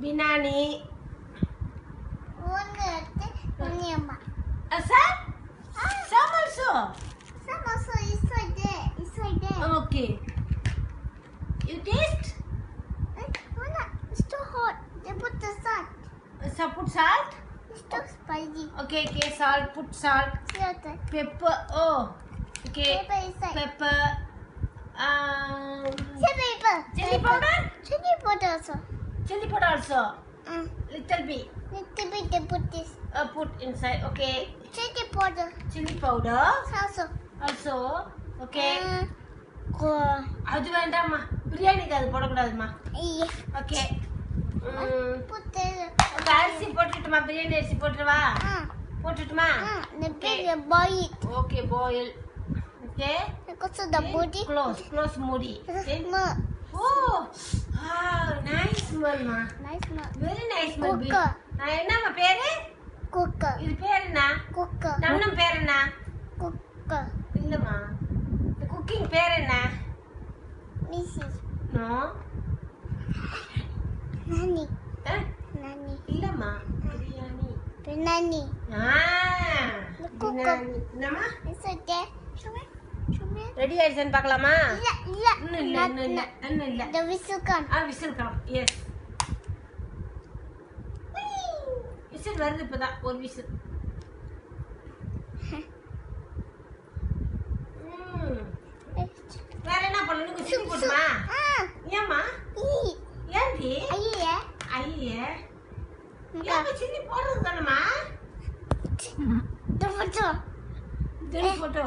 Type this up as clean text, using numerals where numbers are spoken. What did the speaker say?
Binani. One Onyama. Some? Some also. Some also is right there. It's right there. Okay. You taste? It's too hot. They put the salt. So put salt? It's too spicy. Okay, salt. Put salt. Salt. Pepper. Oh. Okay. Pepper inside. Pepper. Chili powder. Chili powder also. Chili powder also. Little bit. Little bit they put this. Put inside. Okay. Chili powder. Chili powder. Also. Also. Okay. Go. அது வேண்டாம்மா. பிரியாணிக்கு அது போடக்கூடாதுமா. Yeah. Okay. Put the. அரிசி போட்டுட்டுமா பிரியாணி அரிசி போட்டுருவா. போட்டுட்டுமா? The big boil. Okay, boil. Okay. Also the body. Close மூடி. Smell. Oh, nice smell ma. Nice smell. Very nice smell. Cooker. என்னம்மா பேரு? Cooker. இது பேர் என்ன? Cooker. நம்ம பேர் என்ன? Cooker. இல்லம்மா. இந்த குக்கிங் பேர் என்ன? Mrs. No. Nani. Nani. இல்லம்மா. பிரியாணி. Nani. Cooker. என்னம்மா? It's right there. Show me. Ready ஆயிடுச்சுன்னு பார்க்கலாமா? இல்ல. The whistle come. whistle come. Yes. whistle வருது இப்பதான் ஒரு whistle. வேற என்ன பண்ணணும்? குச்சி போடுமா? ஏம்மா? ஏன்டி? ஐயே. ஏம்மா சில்லி போடுறது தானம்மா? The photo. போட்டோ